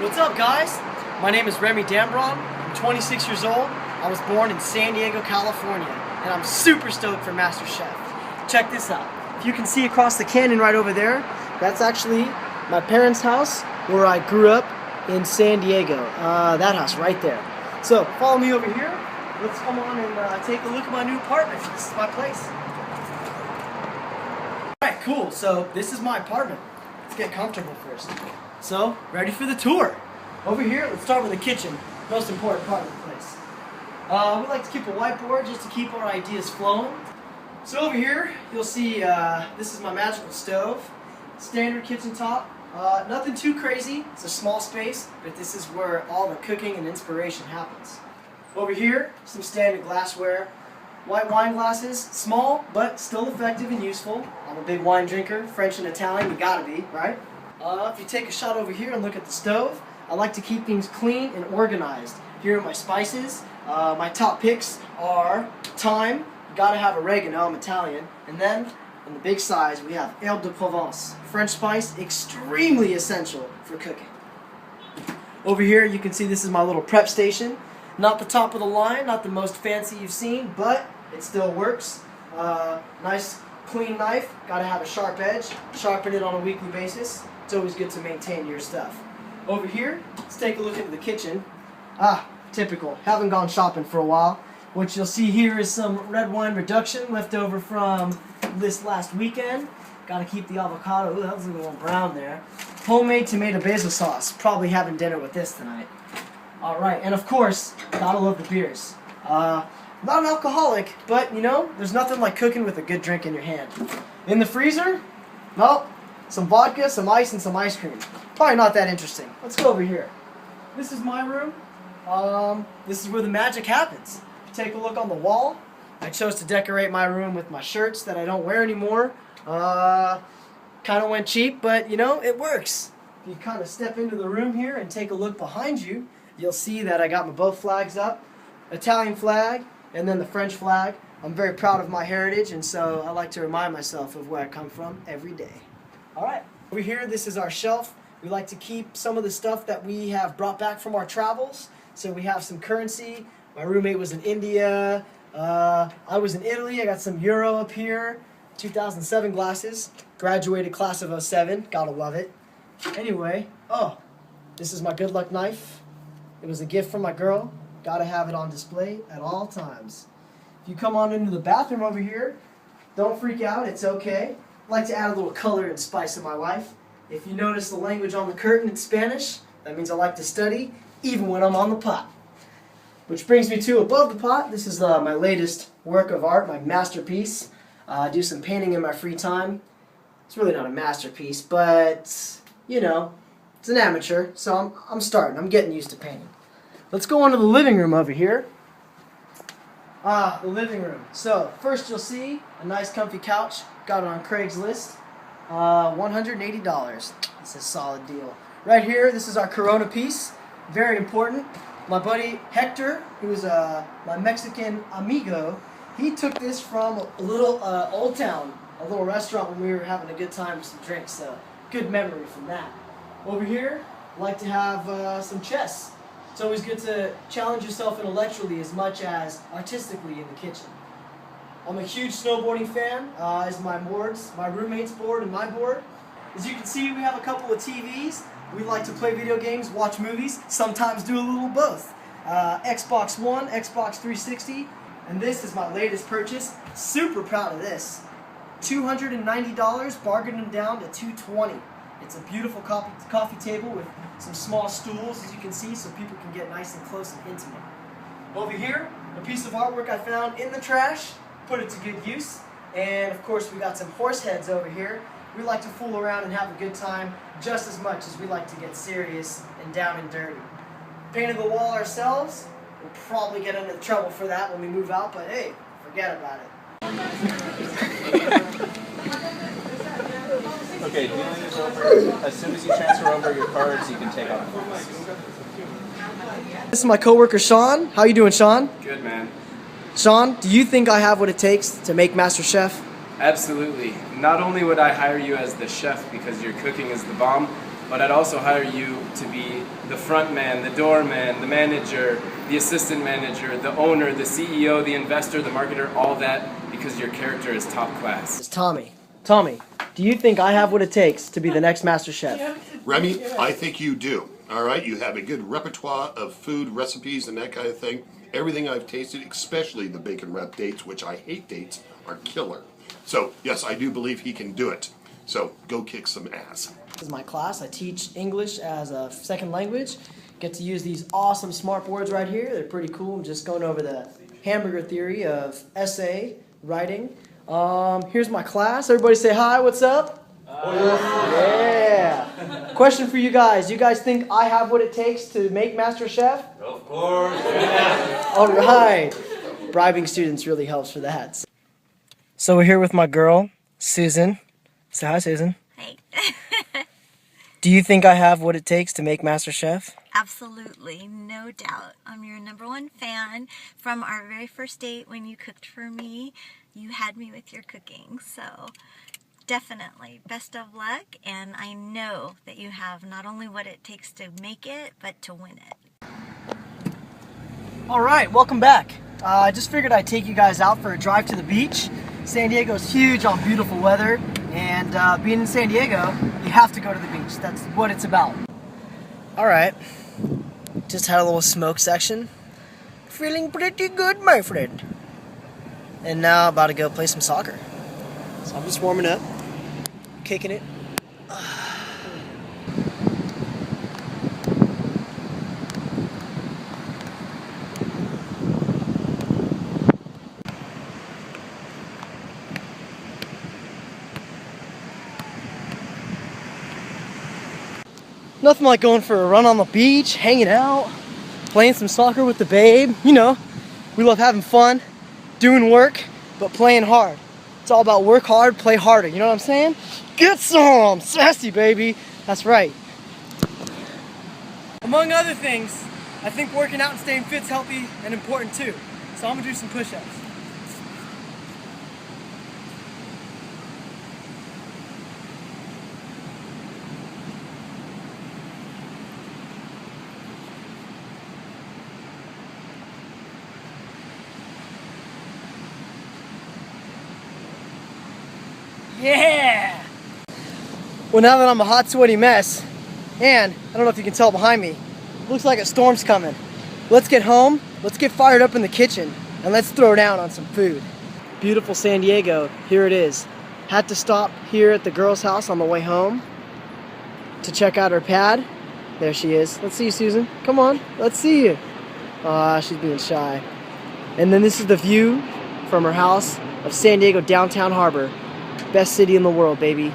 What's up, guys? My name is Remy Dambron. I'm 26 years old. I was born in San Diego, California, and I'm super stoked for MasterChef. Check this out. If you can see across the canyon right over there, that's actually my parents' house where I grew up in San Diego. That house right there. So follow me over here. Let's come on and take a look at my new apartment. This is my place. Alright, cool. So this is my apartment. Let's get comfortable first. So, ready for the tour. Over here, let's start with the kitchen. Most important part of the place. We like to keep a whiteboard just to keep our ideas flowing. So over here, you'll see this is my magical stove. Standard kitchen top. Nothing too crazy. It's a small space, but this is where all the cooking and inspiration happens. Over here, some standard glassware. White wine glasses, small, but still effective and useful. I'm a big wine drinker, French and Italian, you gotta be, right? If you take a shot over here and look at the stove, I like to keep things clean and organized. Here are my spices. My top picks are thyme, you gotta have oregano, I'm Italian, and then in the big size we have Herbe de Provence, French spice, extremely essential for cooking. Over here you can see this is my little prep station. Not the top of the line, not the most fancy you've seen, but it still works. Nice clean knife, gotta have a sharp edge, sharpen it on a weekly basis. It's always good to maintain your stuff. Over here, let's take a look into the kitchen. Typical, haven't gone shopping for a while. What you'll see here is some red wine reduction left over from this last weekend. Gotta keep the avocado, ooh, that was a little brown there. Homemade tomato basil sauce, probably having dinner with this tonight. Alright, and of course, gotta love the beers. Not an alcoholic, but you know, there's nothing like cooking with a good drink in your hand. In the freezer, well, some vodka, some ice, and some ice cream. Probably not that interesting. Let's go over here. This is my room. This is where the magic happens. If you take a look on the wall, I chose to decorate my room with my shirts that I don't wear anymore. Kind of went cheap, but you know, it works. If you kind of step into the room here and take a look behind you, you'll see that I got my both flags up. Italian flag, and then the French flag. I'm very proud of my heritage, and so I like to remind myself of where I come from every day. Alright, over here, this is our shelf. We like to keep some of the stuff that we have brought back from our travels. So we have some currency. My roommate was in India. I was in Italy. I got some euro up here. 2007 glasses. Graduated class of '07. Gotta love it. Anyway, this is my good luck knife. It was a gift from my girl. Gotta have it on display at all times. If you come on into the bathroom over here, don't freak out, it's okay. I like to add a little color and spice in my life. If you notice the language on the curtain in Spanish, that means I like to study, even when I'm on the pot. Which brings me to above the pot. This is my latest work of art, my masterpiece. I do some painting in my free time. It's really not a masterpiece, but, you know, it's an amateur, so I'm starting. I'm getting used to painting. Let's go on to the living room over here. The living room. So, first you'll see a nice comfy couch. Got it on Craigslist. $180. It's a solid deal. Right here, this is our Corona piece. Very important. My buddy Hector, who's my Mexican amigo, he took this from a little Old Town, a little restaurant when we were having a good time with some drinks. So, good memory from that. Over here, I like to have some chess. It's always good to challenge yourself intellectually as much as artistically in the kitchen. I'm a huge snowboarding fan, as my boards, my roommate's board and my board. As you can see, we have a couple of TVs. We like to play video games, watch movies, sometimes do a little of both. Xbox One, Xbox 360, and this is my latest purchase. Super proud of this. $290, bargained down to $220. It's a beautiful coffee table with some small stools, as you can see, so people can get nice and close and intimate. Over here, a piece of artwork I found in the trash, put it to good use. And of course, we got some horse heads over here. We like to fool around and have a good time just as much as we like to get serious and down and dirty. Painted the wall ourselves. We'll probably get into trouble for that when we move out, but hey, forget about it. Okay, dealing is over. As soon as you transfer over your cards, you can take off. This is my coworker Sean. How you doing, Sean? Good, man. Sean, do you think I have what it takes to make MasterChef? Absolutely. Not only would I hire you as the chef because your cooking is the bomb, but I'd also hire you to be the front man, the doorman, the manager, the assistant manager, the owner, the CEO, the investor, the marketer, all that, because your character is top class. It's Tommy. Tommy, do you think I have what it takes to be the next Master Chef? Remy, I think you do. All right, you have a good repertoire of food recipes and that kind of thing. Everything I've tasted, especially the bacon wrap dates, which I hate dates, are killer. So yes, I do believe he can do it. So go kick some ass. This is my class. I teach English as a second language. Get to use these awesome smart boards right here. They're pretty cool. I'm just going over the hamburger theory of essay writing. Here's my class. Everybody say hi. What's up? Yeah. Question for you guys. You guys think I have what it takes to make Master Chef? Of course. All right. Bribing students really helps for that. So we're here with my girl, Susan. Say hi, Susan. Hey. Do you think I have what it takes to make Master Chef? Absolutely, no doubt. I'm your #1 fan. From our very first date when you cooked for me, you had me with your cooking. So definitely, best of luck. And I know that you have not only what it takes to make it, but to win it. All right, welcome back. I just figured I'd take you guys out for a drive to the beach. San Diego's huge on beautiful weather, and being in San Diego, you have to go to the beach. That's what it's about. All right, just had a little smoke section. Feeling pretty good, my friend. And now about to go play some soccer. So I'm just warming up, kicking it. Nothing like going for a run on the beach, hanging out, playing some soccer with the babe. You know, we love having fun, doing work, but playing hard. It's all about work hard, play harder. You know what I'm saying? Get some! Sassy, baby! That's right. Among other things, I think working out and staying fit's healthy and important too. So I'm gonna do some push-ups. Yeah! Well, now that I'm a hot, sweaty mess, and I don't know if you can tell behind me, looks like a storm's coming. Let's get home, let's get fired up in the kitchen, and let's throw down on some food. Beautiful San Diego, here it is. Had to stop here at the girl's house on the way home to check out her pad. There she is. Let's see you, Susan. Come on, let's see you. Ah, she's being shy. And then this is the view from her house of San Diego Downtown Harbor. Best city in the world, baby.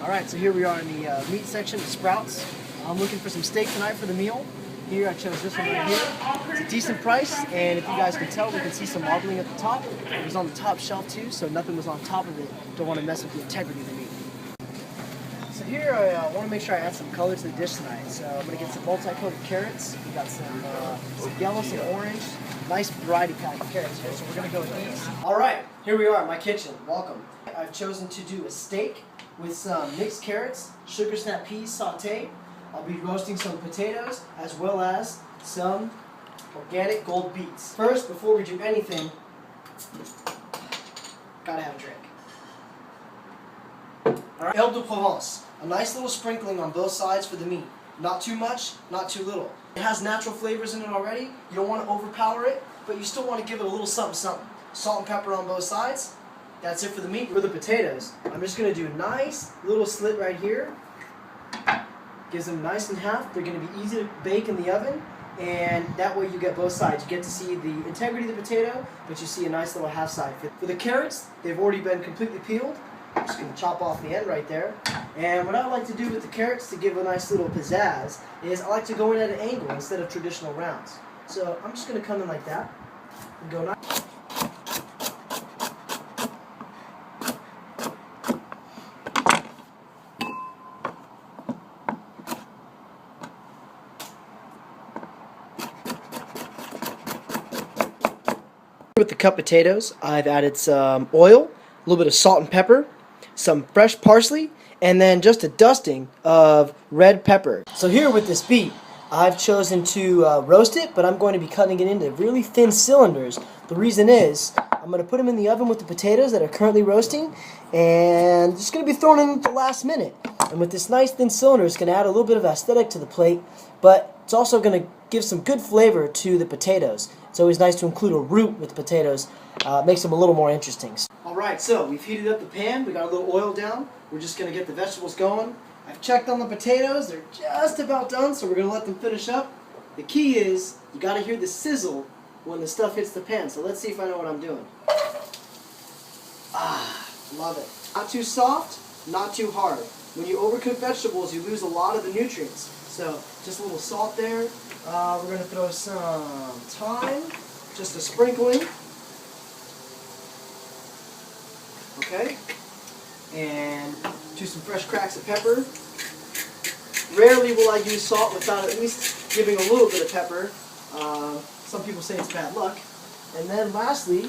All right, so here we are in the meat section of Sprouts. I'm looking for some steak tonight for the meal. Here, I chose this one right here. It's a decent price, and if you guys can tell, we can see some marbling at the top. It was on the top shelf too, so nothing was on top of it. Don't want to mess with the integrity of the meat. So here, I want to make sure I add some color to the dish tonight. So I'm going to get some multi-coated carrots. We got some yellow, some orange. Nice variety pack of carrots here, so we're going to go with these. All right, here we are in my kitchen. Welcome. I've chosen to do a steak with some mixed carrots, sugar snap peas sauteed. I'll be roasting some potatoes as well as some organic gold beets. First, before we do anything, gotta have a drink. All right, Herbe de Provence, a nice little sprinkling on both sides for the meat. Not too much, not too little. It has natural flavors in it already. You don't want to overpower it, but you still want to give it a little something something. Salt and pepper on both sides. That's it for the meat. For the potatoes, I'm just going to do a nice little slit right here. Gives them nice and half. They're going to be easy to bake in the oven, and that way you get both sides. You get to see the integrity of the potato, but you see a nice little half side. For the carrots, they've already been completely peeled. I'm just going to chop off the end right there. And what I like to do with the carrots to give a nice little pizzazz is I like to go in at an angle instead of traditional rounds. So I'm just going to come in like that and go nice. With the cut potatoes, I've added some oil, a little bit of salt and pepper, some fresh parsley, and then just a dusting of red pepper. So here with this beet, I've chosen to roast it, but I'm going to be cutting it into really thin cylinders. The reason is I'm going to put them in the oven with the potatoes that are currently roasting, and just going to be throwing them at the last minute. And with this nice thin cylinder, it's going to add a little bit of aesthetic to the plate, but it's also going to give some good flavor to the potatoes. It's always nice to include a root with the potatoes. Makes them a little more interesting. Alright, so we've heated up the pan. We got a little oil down. We're just going to get the vegetables going. I've checked on the potatoes. They're just about done, so we're going to let them finish up. The key is you got to hear the sizzle when the stuff hits the pan. So let's see if I know what I'm doing. Ah, love it. Not too soft, not too hard. When you overcook vegetables, you lose a lot of the nutrients. So just a little salt there. We're going to throw some thyme, just a sprinkling. Okay, and do some fresh cracks of pepper. Rarely will I use salt without at least giving a little bit of pepper. Some people say it's bad luck. And then lastly,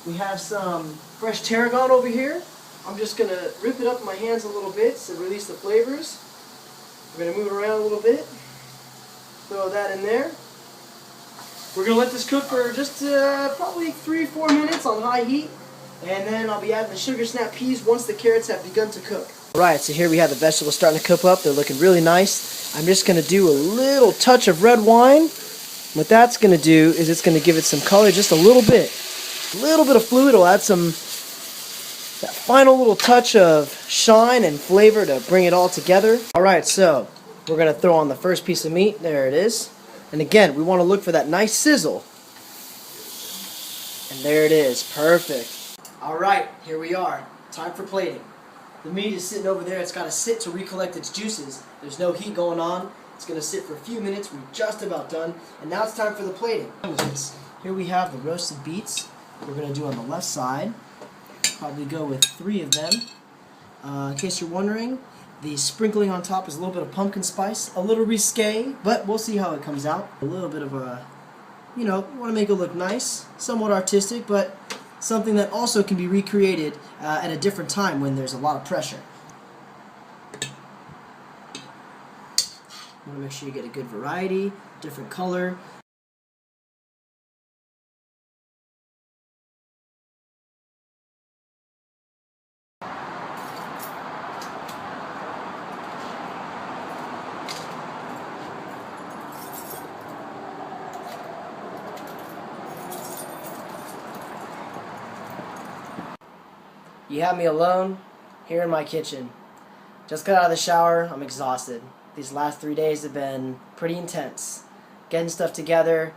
we have some fresh tarragon over here. I'm just going to rip it up in my hands a little bit to release the flavors. We're going to move it around a little bit. Throw that in there. We're going to let this cook for just probably 3-4 minutes on high heat. And then I'll be adding the sugar snap peas once the carrots have begun to cook. Alright, so here we have the vegetables starting to cook up. They're looking really nice. I'm just going to do a little touch of red wine. What that's going to do is it's going to give it some color, just a little bit. A little bit of fluid will add that final little touch of shine and flavor to bring it all together. Alright, so we're going to throw on the first piece of meat. There it is. And again, we want to look for that nice sizzle. And there it is. Perfect. Alright, here we are. Time for plating. The meat is sitting over there. It's got to sit to recollect its juices. There's no heat going on. It's going to sit for a few minutes. We're just about done. And now it's time for the plating. Here we have the roasted beets. We're going to do on the left side. Probably go with 3 of them. In case you're wondering, the sprinkling on top is a little bit of pumpkin spice. A little risque, but we'll see how it comes out. A little bit of a, you know, want to make it look nice. Somewhat artistic, but something that also can be recreated at a different time when there's a lot of pressure. You want to make sure you get a good variety, different color. You have me alone here in my kitchen. Just got out of the shower. I'm exhausted. These last 3 days have been pretty intense. Getting stuff together,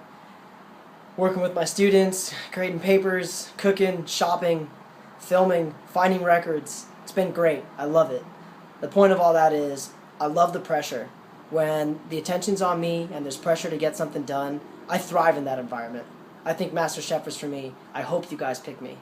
working with my students, creating papers, cooking, shopping, filming, finding records. It's been great. I love it. The point of all that is I love the pressure. When the attention's on me and there's pressure to get something done, I thrive in that environment. I think MasterChef is for me. I hope you guys pick me.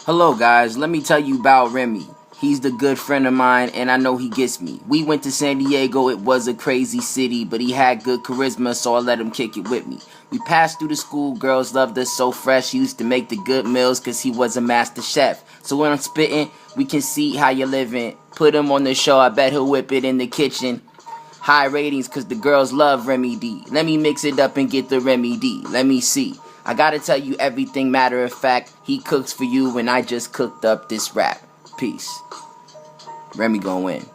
Hello guys, let me tell you about Remy. He's the good friend of mine and I know he gets me. We went to San Diego, it was a crazy city, but he had good charisma, so I let him kick it with me. We passed through the school, girls loved us so fresh. He used to make the good meals cause he was a master chef. So when I'm spitting, we can see how you're living. Put him on the show, I bet he'll whip it in the kitchen. High ratings cause the girls love Remy D. Let me mix it up and get the Remy D. Let me see. I gotta tell you everything, matter of fact, he cooks for you when I just cooked up this rap. Peace. Remy gon' win.